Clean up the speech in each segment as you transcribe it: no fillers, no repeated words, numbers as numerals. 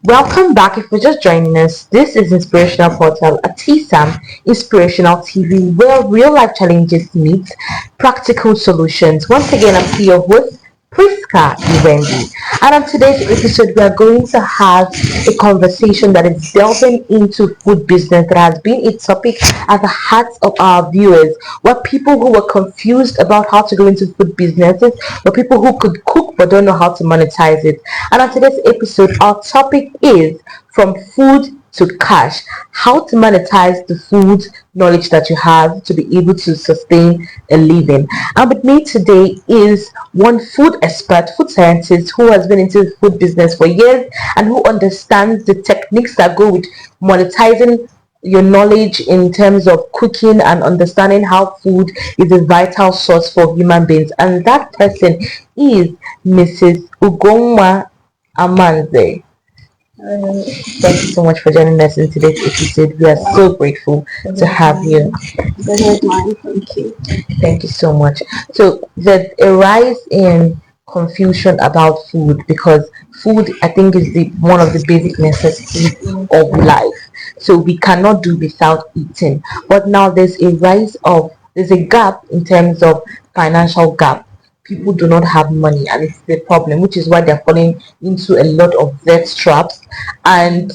Welcome back. If you're just joining us, this is Inspirational Portal, a TSAM Inspirational TV where real life challenges meet practical solutions. Once again, I'm your host, Priska Iwendi. And on today's episode, we are going to have a conversation that is delving into food business that has been a topic at the heart of our viewers. Were people who were confused about how to go into food businesses, were people who could cook but don't know how to monetize it. And on today's episode, our topic is from food to cash, how to monetize the food knowledge that you have to be able to sustain a living. And with me today is one food expert, food scientist who has been into the food business for years and who understands the techniques that go with monetizing your knowledge in terms of cooking and understanding how food is a vital source for human beings. And that person is Mrs. Ugoma Amanze. Thank you so much for joining us in today's episode. We are so grateful to have you. Thank you. Thank you so much. So there's a rise in confusion about food because food, I think, is one of the basic necessities of life. So we cannot do without eating. But now there's a gap in terms of financial gap. People do not have money, and it's the problem, which is why they're falling into a lot of debt traps. And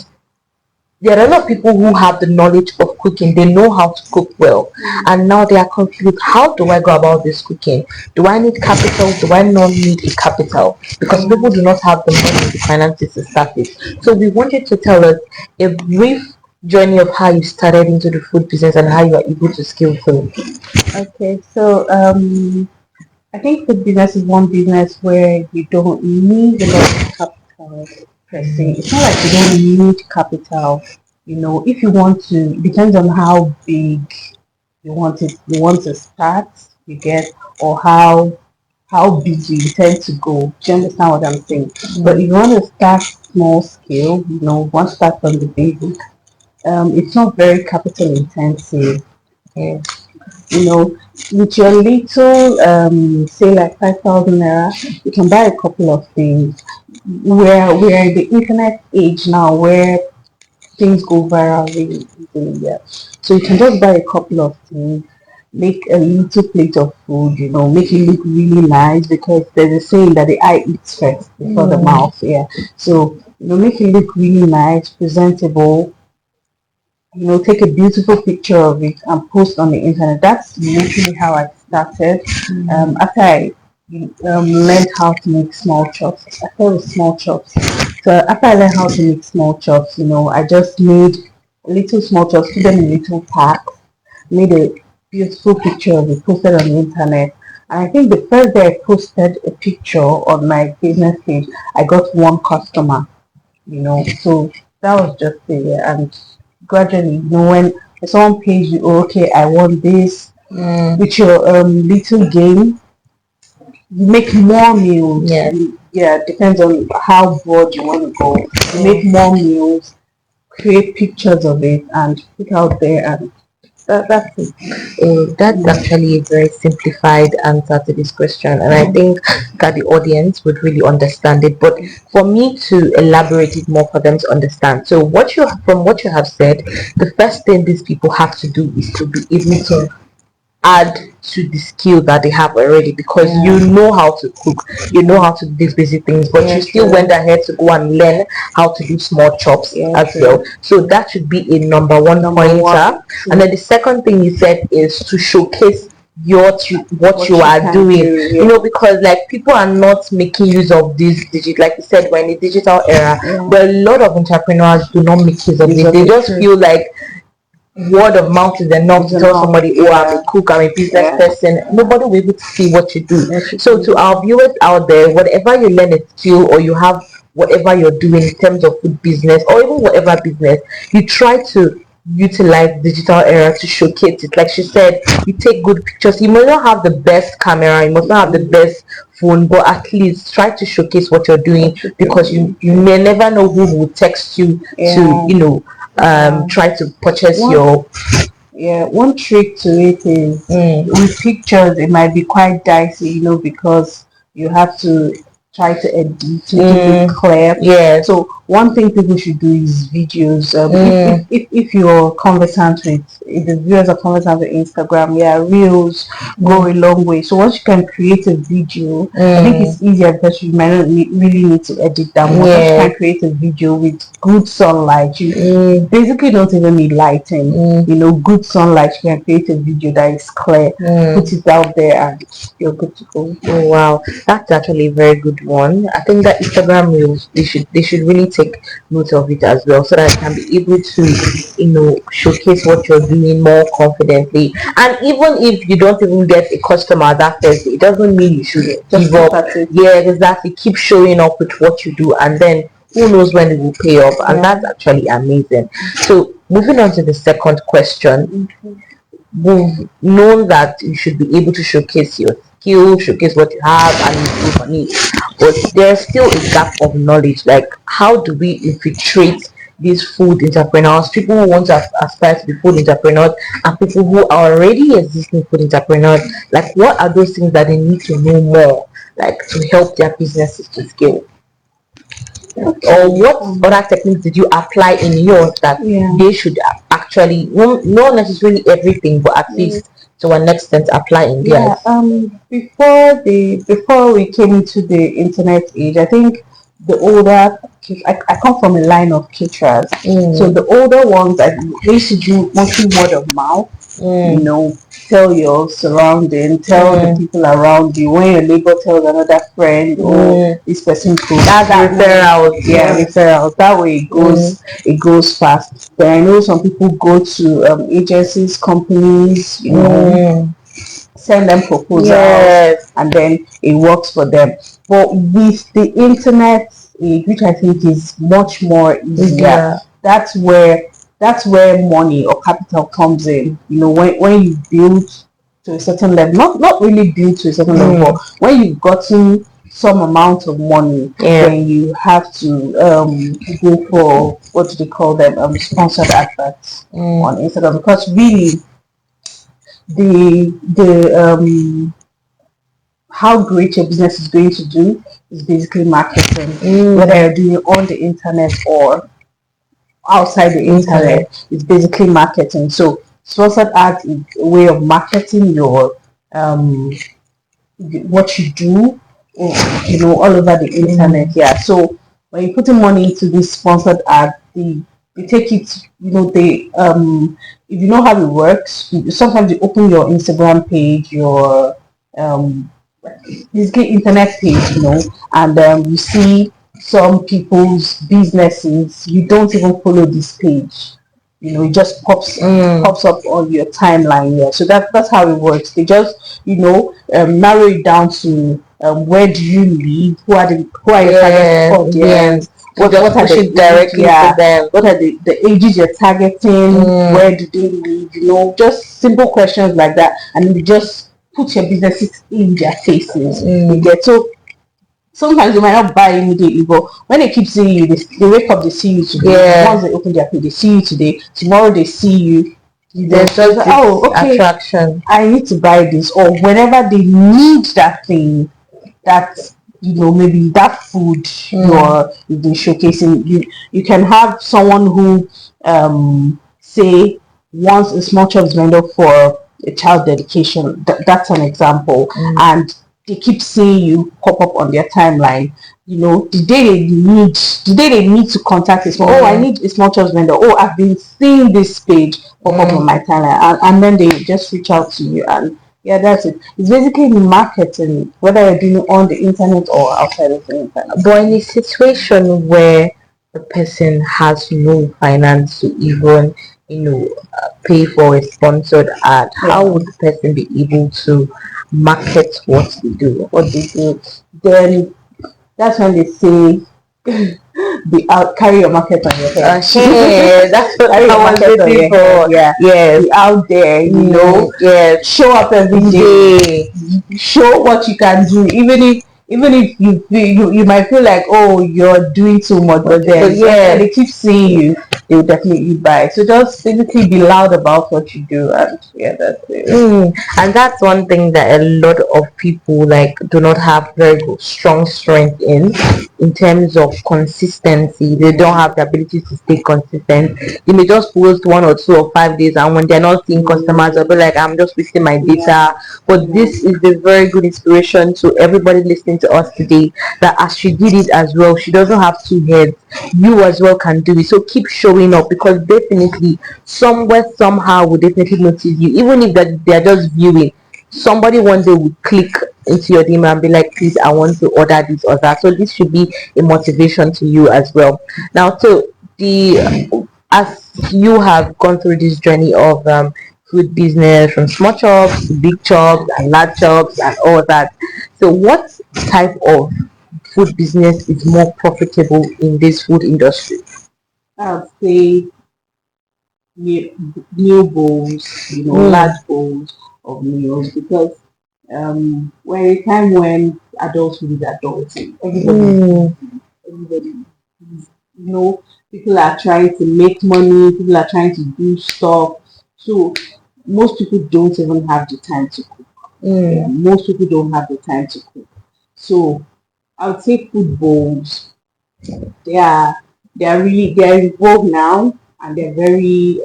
there are a lot of people who have the knowledge of cooking. They know how to cook well, and now they are confused. How do I go about this cooking? Do I need capital? Do I not need a capital? Because people do not have the money, the finances to start it. So we wanted to tell us a brief journey of how you started into the food business and how you are able to scale through. Okay, so I think food business is one business where you don't need a lot of capital per se. It's not like you don't need capital. If you want to, it depends on how big you want to start, you get, or how big you intend to go. Do you understand what I'm saying? But if you want to start small scale, want to start from the basic, it's not very capital intensive. Yeah. With your little, say like 5,000 naira, you can buy a couple of things. We're in the internet age now where things go viral really easily. Yeah. So you can just buy a couple of things, make a little plate of food, make it look really nice because there's a saying that the eye eats first before the mouth. Yeah. So, make it look really nice, presentable, take a beautiful picture of it and post on the internet. That's literally how I started. After I learned how to make small chops, I started with small chops. So after I learned how to make small chops, I just made little small chops, put them in little packs, made a beautiful picture of it, posted on the internet. And I think the first day I posted a picture on my business page, I got one customer, so that was just it. Yeah. And gradually, when someone pays you, "Oh, okay, I want this," with your little game, you make more meals. Yeah. Yeah, depends on how broad you want to go. You make more meals, create pictures of it, and put out there, and that's it. That's actually a very simplified answer to this question, and I think that the audience would really understand it. But for me to elaborate it more for them to understand, so from what you have said, the first thing these people have to do is to be able to add to the skill that they have already, because you know how to cook, you know how to do these basic things, but you still went ahead to go and learn how to do small chops as well. So that should be a number one pointer. And then the second thing you said is to showcase what you are doing, because like people are not making use of this like you said, we're in a digital era where a lot of entrepreneurs do not make use of it. They just feel like word of mouth is enough to tell somebody, "Oh, I'm a cook, I'm a business person." Nobody will be able to see what you do. So to our viewers out there, whatever you learn a skill or you have whatever you're doing in terms of food business or even whatever business, you try to utilize digital era to showcase it. Like she said, you take good pictures. You may not have the best camera, you must not have the best phone, but at least try to showcase what you're doing, because you may never know who will text you to try to purchase your. Yeah, one trick to it is with pictures, it might be quite dicey, because you have to try to edit to keep it clear. Yeah. So one thing people should do is videos. If you're conversant with, if the viewers are conversant with Instagram, yeah, reels go a long way. So once you can create a video, I think it's easier because you might not really need to edit that much. Once you can create a video with good sunlight, you basically don't even need lighting. You know, good sunlight, you can create a video that is clear, put it out there, and you're good to go. Oh wow, that's actually a very good one. I think that Instagram reels, they should really take note of it as well, so that you can be able to, showcase what you're doing more confidently. And even if you don't even get a customer that first day, it doesn't mean you should Just give up. keep at it. Yeah, exactly. Keep showing up with what you do, and then who knows when it will pay off. And that's actually amazing. So moving on to the second question, we've known that you should be able to showcase your skill, showcase what you have, and improve on it. But there's still a gap of knowledge. Like, how do we infiltrate these food entrepreneurs, people who want to aspire to be food entrepreneurs, and people who are already existing food entrepreneurs? Like, what are those things that they need to know more, like, to help their businesses to scale? Or what other techniques did you apply in yours that they should actually, not necessarily everything, but at least to an extent apply in theirs? Before we came into the internet age, I think the older, I come from a line of caterers, so the older ones, they used to do mostly word of mouth. You know, tell your surrounding, tell the people around you. When your neighbor tells another friend, oh, this person could. That's referrals. Referrals. That way it goes fast. But I know some people go to agencies, companies, you know, send them proposals, and then it works for them. But with the internet age, which I think is much more easier, that's where money or capital comes in. You know, when you build to a certain level, not really build to a certain level, but when you've gotten some amount of money, then you have to go for, what do they call them, sponsored adverts on Instagram, because really the how great your business is going to do is basically marketing, whether you're doing it on the internet or outside the internet. It's basically marketing. So sponsored ads is a way of marketing your what you do, you know, all over the internet. So when you're putting money into this sponsored ad, they take it, you know, if you know how it works, sometimes you open your Instagram page, your basically internet page, you know, and you see some people's businesses. You don't even follow this page, you know, it just pops up on your timeline. So that's how it works. They just, you know, narrow it down to where do you live, who are your target audience, what are the directly to them, what are the ages you're targeting, where do they live, you know, just simple questions like that, and then you just put your businesses in their faces. You get, so sometimes they might not buy immediately, but when they keep seeing you, they wake up, they see you today. Once they open their page, they see you today. Tomorrow they see you. There's just like, oh, okay, attraction. I need to buy this. Or whenever they need that thing, that, you know, maybe that food you've been showcasing, you can have someone who say wants a small chops vendor for a child dedication. That's an example. And they keep seeing you pop up on their timeline. You know, the day they need to contact this, oh, I need a small chops vendor. Oh, I've been seeing this page pop up on my timeline, and then they just reach out to you, and that's it. It's basically marketing, whether you're doing it on the internet or outside of the internet. But in a situation where the person has no finance to even, pay for a sponsored ad, how would the person be able to market what they do? Then that's when they say be out, carry your market on your head. That's what I was looking for. Be out there, you know. Show up every day. Show what you can do, even if you might feel like, oh, you're doing too much, but then they keep seeing you, they will definitely buy. So just basically be loud about what you do, and yeah, that's it. And that's one thing that a lot of people like do not have very strong strength in terms of consistency. They don't have the ability to stay consistent. They may just post 1 or 2 or 5 days, and when they're not seeing customers, they'll be like, I'm just wasting my data. But this is a very good inspiration to everybody listening to us today, that as she did it as well, she doesn't have two heads. You as well can do it. So keep showing up, because definitely somewhere somehow will definitely notice you, even if that they're just viewing. Somebody one day will click into your DM and be like, please, I want to order this or that. So this should be a motivation to you as well. Now, so the as you have gone through this journey of food business, from small shops to big shops and large shops and all that, so what type of food business is more profitable in this food industry? I would say new, new bowls, Mm, large bowls of meals, because we're a time when adulthood is adulting. mm, Everybody, you know, people are trying to make money, people are trying to do stuff. So most people don't even have the time to cook. Yeah, mm. most people don't have the time to cook. So I would say food bowls. They are they're in vogue now, and they're very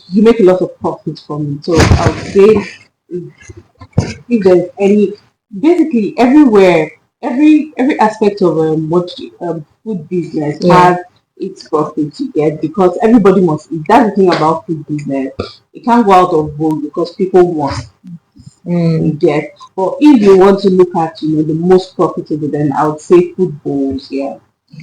you make a lot of profit from it. So I would say if there's any, basically everywhere, every aspect of what food business Yeah. has its profit to get, because everybody must eat. That's the thing about food business. It can't go out of vogue because people must Mm. get. But if you want to look at the most profitable, then I would say food bowls. Yeah.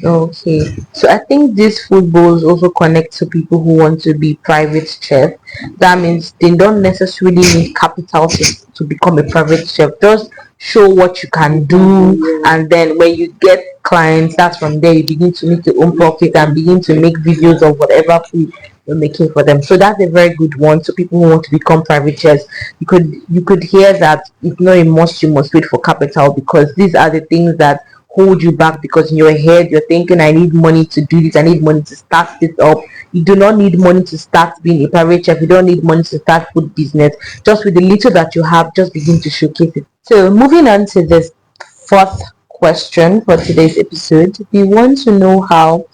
Okay, so I think these food bowls also connect to people who want to be private chef. That means they don't necessarily need capital to become a private chef. Just show what you can do, and then when you get clients, that's from there you begin to make your own profit and begin to make videos of whatever food you're making for them. So that's a very good one. So people who want to become private chefs, you could hear that it's not a must. You must wait for capital, because these are the things that hold you back, because in your head you're thinking, I need money to do this, I need money to start this up. You do not need money to start being a private chef. You don't need money to start food business. Just with the little that you have, just begin to showcase it. So moving on to this fourth question for today's episode, we want to know how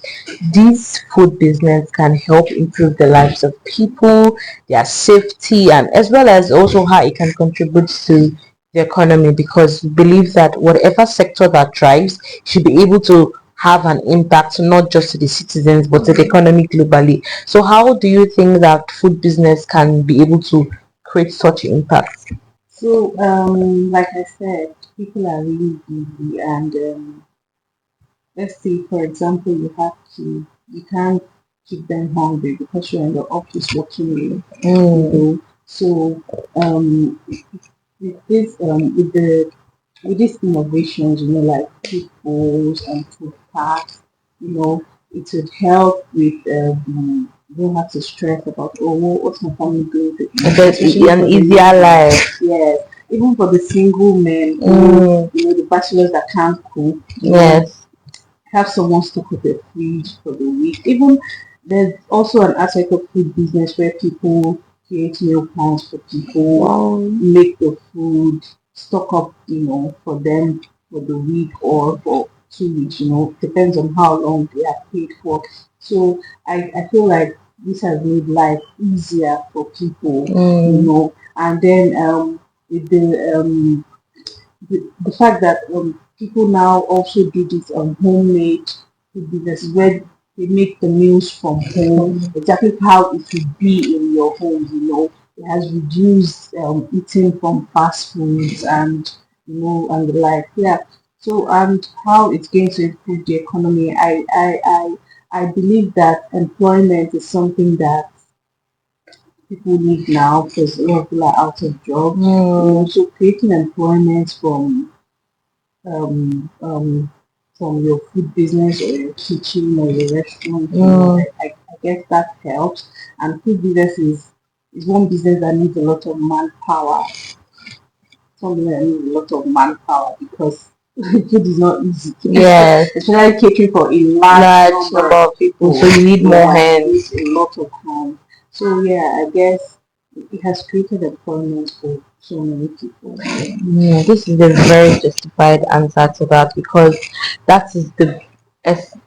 this food business can help improve the lives of people, their safety, and as well as also how it can contribute to the economy, because we believe that whatever sector that thrives should be able to have an impact not just to the citizens but to the economy globally. So how do you think that food business can be able to create such impact? So like I said, people are really busy, and let's say, for example, you can't keep them hungry because you're in the office working late, Mm, So um, with these innovations, like food bowls and food packs, it would help with you don't have to stress about, oh, what's my family going to eat, there's especially an for the easier ladies. life. Yes, even for the single men who, Mm, the bachelors that can't cook, yes. have someone stock up their fridge for the week. Even there's also an aspect of food business where people create meal plans for people, Wow. make the food, stock up, for them for the week or for 2 weeks, depends on how long they are paid for. So I feel like this has made life easier for people, Mm, and then with the fact that people now also do this homemade food business where they make the meals from home, exactly how it would be in your home. It has reduced eating from fast foods and and the like. Yeah. So, and how it's going to improve the economy. I believe that employment is something that people need now because a lot of people are out of job. mm, So creating employment um, um, from your food business or your kitchen or your restaurant, mm, I guess that helps. And food business is one business that needs a lot of manpower, something that needs a lot of manpower because food is not easy. Yes, Especially catering for a large large number number of of people, people. so you need more Yeah, it needs hands. a lot of hands. So yeah, I guess it has created employment for so many people. Yeah. Yeah, this is a very justified answer to that because that is the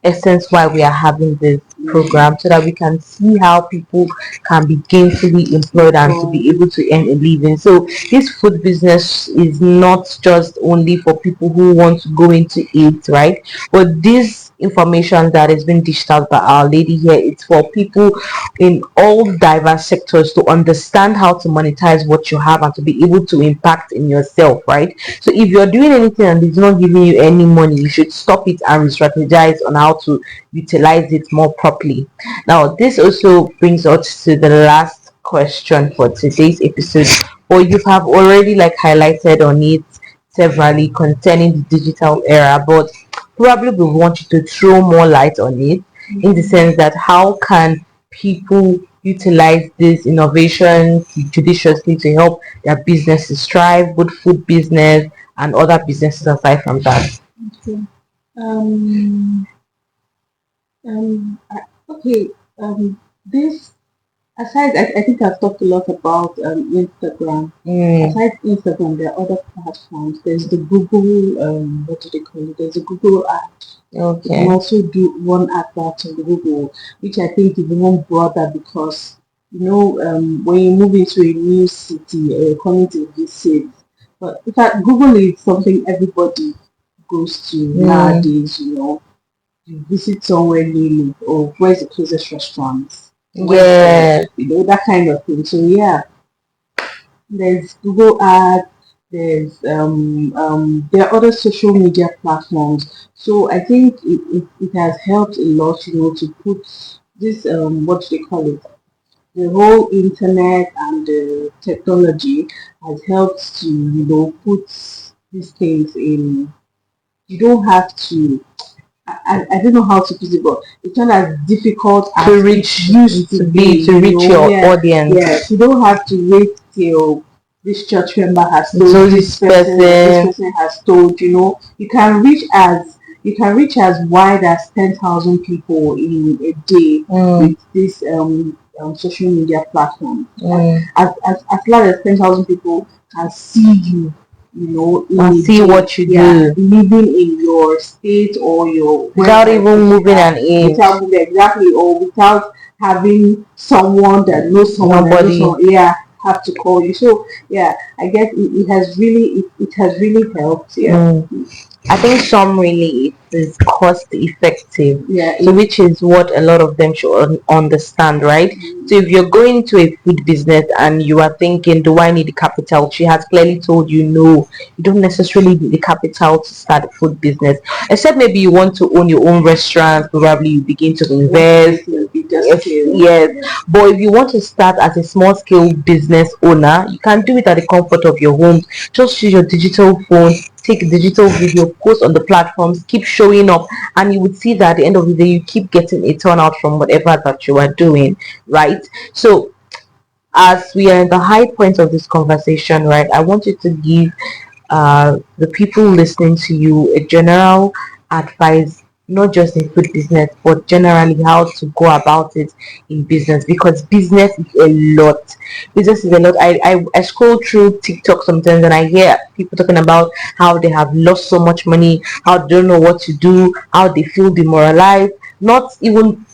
essence why we are having this Mm. program so that we can see how people can be gainfully employed and to be Employed. able to earn a living. So this food business is not just only for people who want to go into it, right? But this information that is being dished out by our lady here, it's for people in all diverse sectors to understand how to monetize what you have and to be able to impact in yourself, right? So if you're doing anything and it's not giving you any money, you should stop it and strategize on how to utilize it more properly. Now, this also brings us to the last question for today's episode. Or you have already like highlighted on it severally concerning the digital era, but probably we want you to throw more light on it in the sense that how can people utilize these innovations judiciously to help their businesses thrive, both food business and other businesses aside from that. Okay. Um. Okay. This aside, I think I've talked a lot about Instagram. Mm, Aside Instagram, there are other platforms. There's the Google, what do they call it? There's a Google app. You can okay. also do one advert on the Google, which I think is even broader because, when you move into a new city or you're coming to visit, but in fact, Google is something everybody goes to Mm, nowadays, you visit somewhere new or where's the closest restaurant? Where's yes. that kind of thing. So yeah, there's Google Ads, there are other social media platforms. So I think it has helped a lot, to put this what do they call it? The whole internet and the technology has helped to, put these things in. You don't have to I don't know how to put it, but it's not as difficult To as it reach used to to be, be to reach your Yeah, audience. yes. You don't have to wait till this church member has So told this this person or this person, person has told, you can reach as wide as 10,000 people in a day mm, with this social media platform. mm, As large as 10,000 people can see you, in and a see day, what you yeah, do living in your state or your without wherever it even is, moving yeah, an inch. without moving exactly or without having someone that knows Nobody. someone, yeah, have to call you. So yeah, I guess it has really helped, yeah. Mm. I think some really it is cost effective. Yeah, So which is what a lot of them should understand, right? So if you're going into a food business and you are thinking, do I need the capital? She has clearly told you no, you don't necessarily need the capital to start a food business. Except maybe you want to own your own restaurant, probably you begin to you want to do invest. it in a bigger Yes, scale, yes. yeah. But if you want to start as a small scale business owner, you can do it at the comfort of your home. Just use your digital phone, take a digital video, post on the platforms, keep showing up, and you would see that at the end of the day, you keep getting a turnout from whatever that you are doing, right? So as we are in the high point of this conversation, right, I want you to give the people listening to you a general advice, not just in food business, but generally how to go about it in business because business is a lot. Business is a lot. I scroll through TikTok sometimes and I hear people talking about how they have lost so much money, how they don't know what to do, how they feel demoralized. Not even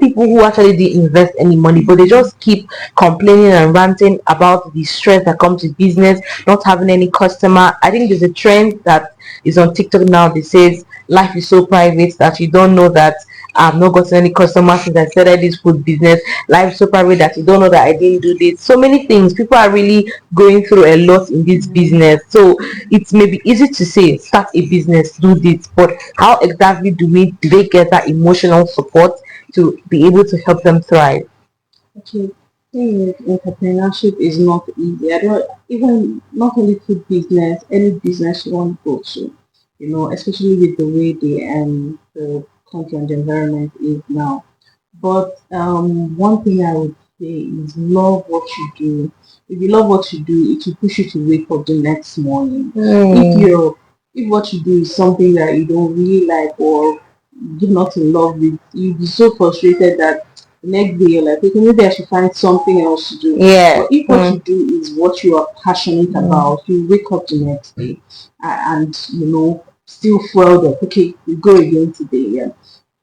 people who actually didn't invest any money, but they just keep complaining and ranting about the stress that comes with business, not having any customer. I think there's a trend that is on TikTok now that says life is so private that you don't know that I've not gotten any customers since I started this food business. Life is so private that you don't know that I didn't do this. So many things. People are really going through a lot in this Mm. business. So it's maybe easy to say start a business, do this, but how exactly do they get that emotional support to be able to help them thrive? Okay, thing is, entrepreneurship is not easy. I don't even not only food business, any business you want to go to, especially with the way the country and the environment is now. But one thing I would say is love what you do. If you love what you do, it will push you to wake up the next morning. If Hmm. you're if what you do is something that you don't really like or you're not in love with, you'll be so frustrated that the next day you're like, okay, maybe I should find something else to do. Yeah. But if what you do is what you are passionate about, you wake up the next day and still fueled up. Okay, we go again today. Yeah.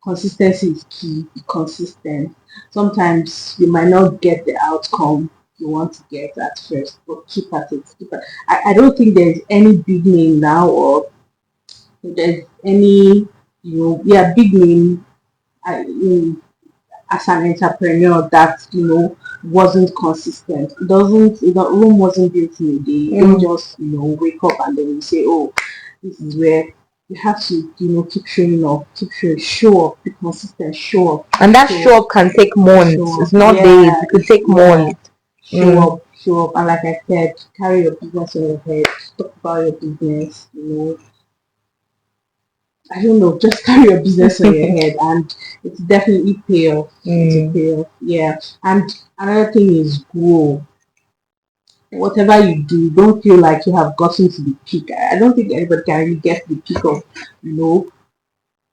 Consistency is key. Be consistent. Sometimes you might not get the outcome you want to get at first, but keep at it. I don't think there's any big name now, or there's any, yeah, big name as an entrepreneur that, wasn't consistent. The room wasn't built in a day. You don't just, wake up and then you say, oh, this is where you have to, keep showing up, show up, be consistent, show up. And that show up can take months. It's not days. It could take months. Show up, and like I said, carry your business on your head. Talk about your business. I don't know, just carry your business on your head, and it's definitely pay off. It's a payoff, yeah. And another thing is grow. Whatever you do, don't feel like you have gotten to the peak. I don't think anybody can really get to the peak of,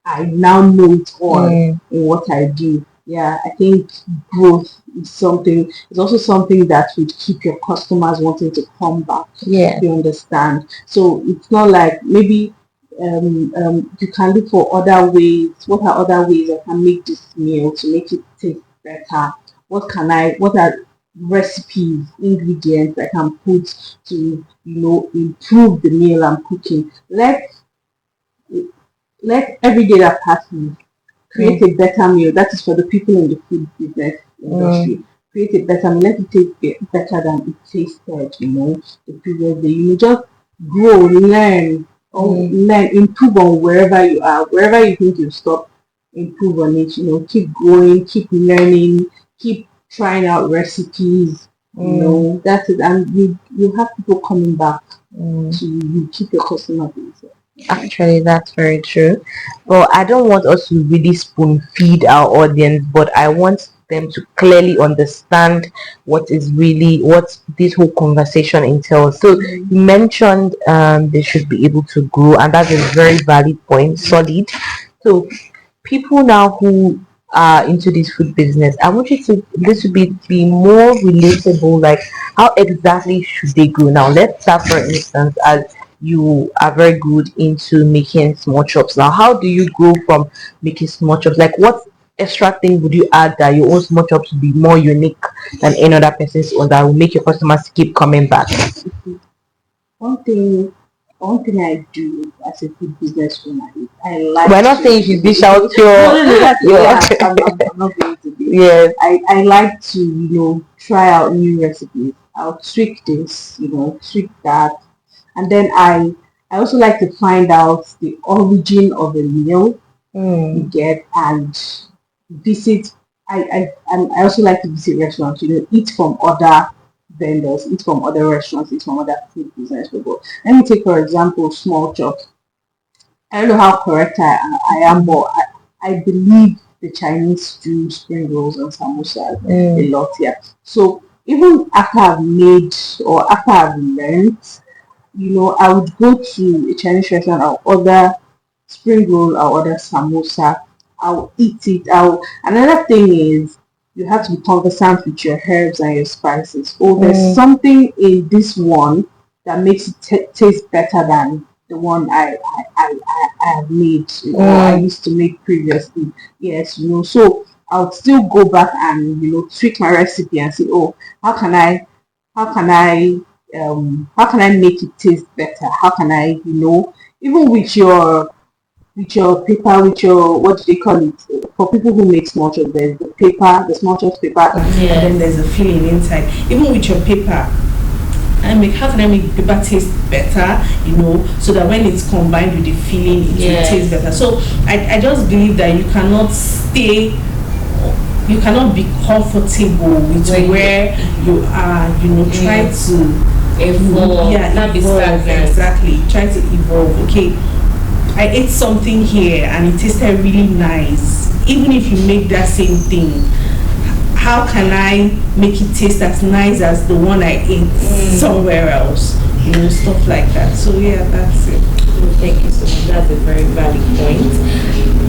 I now know it all in what I do. Yeah, I think growth is something. It's also something that would keep your customers wanting to come back. Yeah, you understand. So it's not like maybe you can look for other ways. What are other ways I can make this meal to make it taste better? What are recipes, ingredients I can put to, improve the meal I'm cooking? Let every day that passes create a better meal. That is for the people in the food business industry. Create a better meal. Let it taste better than it tasted, the previous day. Just grow, learn, improve on wherever you are. Wherever you think you stop, improve on it. Keep going, keep learning, keep trying out recipes. That's it. And you have people coming back to you. Keep your customer base. actually, that's very true. Well, I don't want us to really spoon feed our audience, but I want them to clearly understand what this whole conversation entails. So you mentioned they should be able to grow, and that's a very valid point. Solid. So people now who are into this food business, I want you to a little bit be more relatable. Like, how exactly should they grow? Now, let's start, for instance, as you are very good into making small chops. Now, how do you grow from making small chops? Like, what extra thing would you add that your own small chops will be more unique than any other person's own that will make your customers keep coming back? One thing I do as a food business owner is I like. We're not saying you should dish out your. I'm not going to be. Yes. I like to try out new recipes. I'll tweak this, tweak that, and then I also like to find out the origin of a meal you get and visit. I also like to visit restaurants. Eat from other vendors, eat from other restaurants, eat from other food business people. Let me take for example small chops. I don't know how correct I am, but I believe the Chinese do spring rolls and samosa a lot here. So even after I've made or after I've learned, I would go to a Chinese restaurant or order spring roll or order samosa. I'll eat it. Another thing is you have to be conversant with your herbs and your spices. Oh, there's something in this one that makes it taste better than the one I have made or I used to make previously. Yes, so I'll still go back and tweak my recipe and say, oh, how can I how can I make it taste better? How can I, even with your paper, with your, what do they call it? For people who make small chops, there's the paper, the small chops paper, and then there's a filling inside. Even with your paper, how can I make the paper taste better, so that when it's combined with the filling, it will taste better. So I just believe that you cannot be comfortable with where you are, try to evolve. Not be stagnant. Exactly. Try to evolve. Okay, I ate something here and it tasted really nice. Even if you make that same thing, how can I make it taste as nice as the one I ate somewhere else? Stuff like that. So yeah, that's it. Well, thank you so much. That's a very valid point.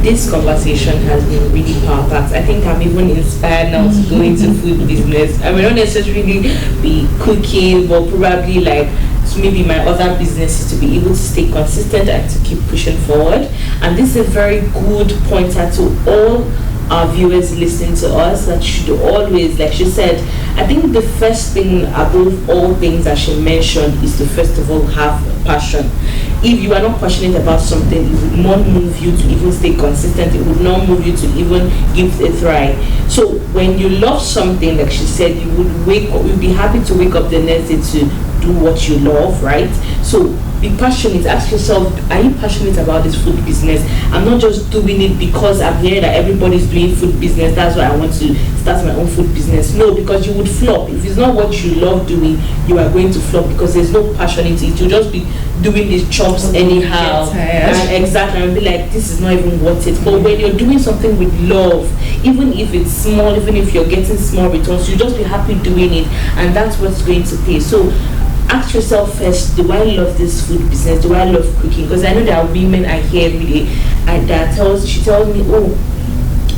This conversation has been really power packed. I think I'm even inspired now to go into food business. I may not necessarily be cooking, but probably like maybe my other businesses to be able to stay consistent and to keep pushing forward. And this is a very good pointer to all our viewers listening to us, that should always, like she said, I think the first thing above all things that she mentioned is to first of all have passion. If you are not passionate about something, it would not move you to even stay consistent. It would not move you to even give it a try. So when you love something, like she said, you would wake up, you'd be happy to wake up the next day to do what you love, right? So be passionate. Ask yourself, are you passionate about this food business? I'm not just doing it because I'm hearing that everybody's doing food business, that's why I want to start my own food business. No, because you would flop. If it's not what you love doing, you are going to flop because there's no passion in it. You'll just be doing these jobs anyhow. And exactly, and be like, this is not even worth it. But when you're doing something with love, even if it's small, even if you're getting small returns, you just be happy doing it, and that's what's going to pay. So ask yourself first, do I love this food business? Do I love cooking? Because I know there are women I hear every day and she tells me, oh,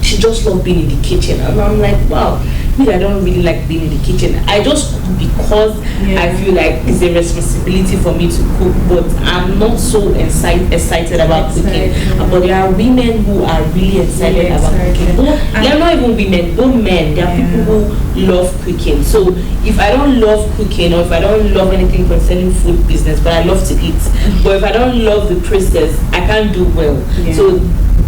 she just loves being in the kitchen. And I'm like, wow, me, I don't really like being in the kitchen. I just cook because I feel like it's a responsibility for me to cook, but I'm not so excited about cooking. But there are women who are really excited about cooking. They're not even women, both men. There are people who love cooking. So if I don't love cooking, or if I don't love anything concerning food business, but I love to eat, but if I don't love the process, I can't do well. So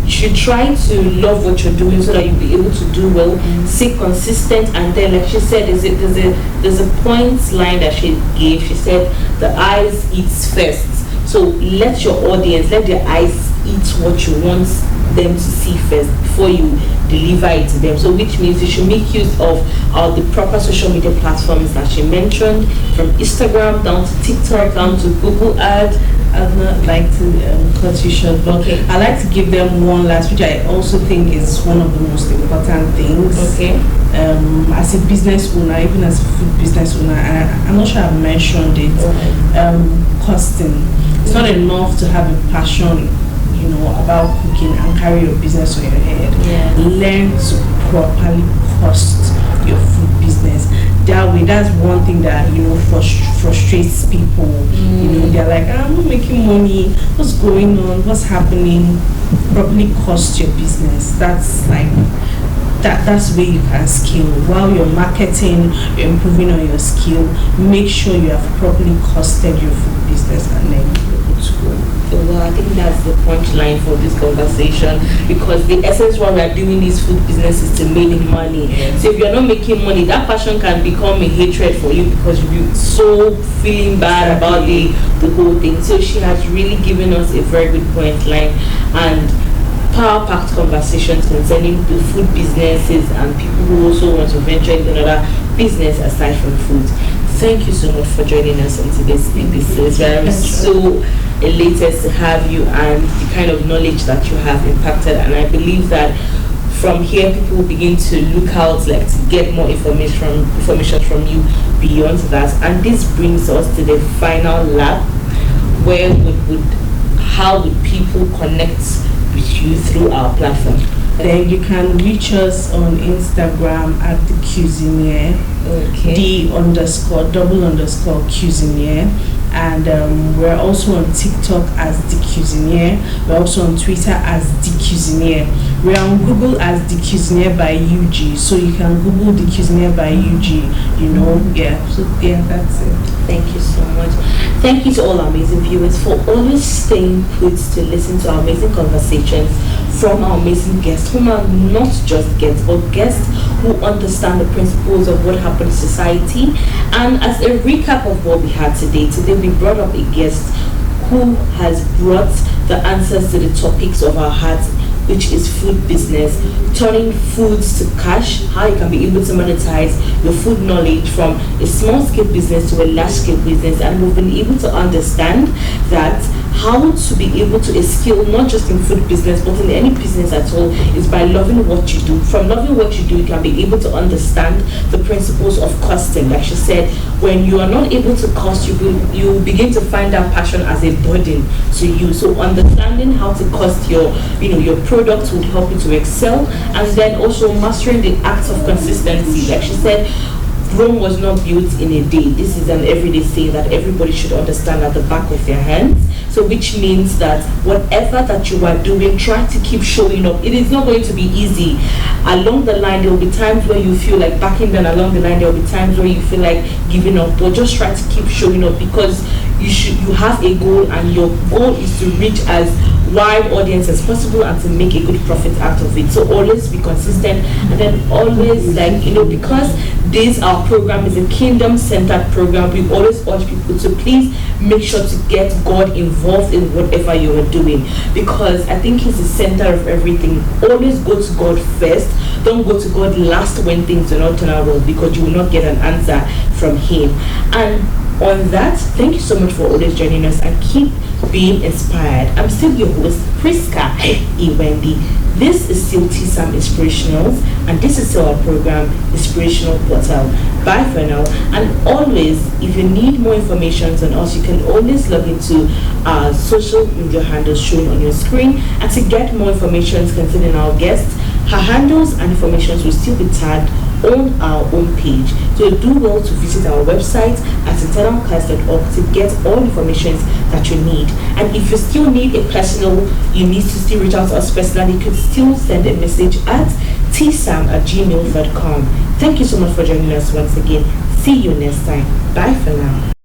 you should try to love what you're doing so that you'll be able to do well, stay consistent, and then, like she said, there's a point line that she gave. She said the eyes eats first. So let your audience, let their eyes eat what you want them to see first before you deliver it to them. So which means you should make use of the proper social media platforms that she mentioned, from Instagram down to TikTok down to Google Ads. I'd not like to cut you short, but I like to give them one last, which I also think is one of the most important things. As a business owner, even as a food business owner, I'm not sure I've mentioned it. Costing. It's not enough to have a passion, about cooking and carry your business on your head. Learn to properly cost your food business. That way, that's one thing that frustrates people. They're like, I'm not making money. What's going on? What's happening? Properly cost your business. That's like that's where you can scale. While you're marketing, you're improving on your skill. Make sure you have properly costed your food business, and then you're able to go. Well, I think that's the punchline for this conversation, because the essence why we are doing this food business is to make money. So if you're not making money, that passion can become a hatred for you because you'll be so feeling bad about the whole thing. So she has really given us a very good point line and power-packed conversations concerning the food businesses and people who also want to venture into another business aside from food. Thank you so much for joining us on today's episode. I'm so elated to have you and the kind of knowledge that you have impacted, and I believe that from here people will begin to look out, like to get more information from you beyond that. And this brings us to the final lap, where how would people connect with you through our platform? Then you can reach us on Instagram at the Cuisinier, __Cuisinier, and we're also on TikTok as the Cuisinier. We're also on Twitter as the Cuisinier. We're on Google as the Cuisinier by UG, so you can Google the Cuisinier by UG. So that's it. Thank you so much. Thank you to all our amazing viewers for always staying put to listen to our amazing conversations from our amazing guests, who are not just guests, but guests who understand the principles of what happens in society. And as a recap of what we had today we brought up a guest who has brought the answers to the topics of our hearts, which is food business, turning foods to cash, how you can be able to monetize your food knowledge from a small scale business to a large scale business. And we've been able to understand that how to be able to scale, not just in food business but in any business at all, is by loving what you do. From loving what you do, you can be able to understand the principles of costing. Like she said, when you are not able to cost, you begin to find that passion as a burden to you. So understanding how to cost your products would help you to excel. And then also mastering the act of consistency. Like she said, Rome was not built in a day. This is an everyday saying that everybody should understand at the back of their hands. So which means that whatever that you are doing, try to keep showing up. It is not going to be easy. Along the line, there will be times where you feel like backing down. Along the line, there will be times where you feel like giving up. But just try to keep showing up, because you have a goal, and your goal is to reach as wide audience as possible and to make a good profit out of it. So always be consistent, and then always, like, because our program is a kingdom-centered program, we always urge people to please make sure to get God involved in whatever you are doing, because I think He's the center of everything. Always go to God first. Don't go to God last when things do not turn out well, because you will not get an answer from Him. And on that, thank you so much for always joining us, and keep being inspired. I'm still your host, Priska Iwendi. This is still TSAM Inspirationals, and this is still our program, Inspirational Portal. Bye for now. And always, if you need more information on us, you can always log into our social media handles shown on your screen. And to get more information concerning our guests, her handles and information will still be tagged on our own page. So do well to visit our website at internalcast.org to get all information that you need. And if you still need a personal, you need to still reach out to us personally, you could still send a message at tsam@gmail.com. Thank you so much for joining us once again. See you next time. Bye for now.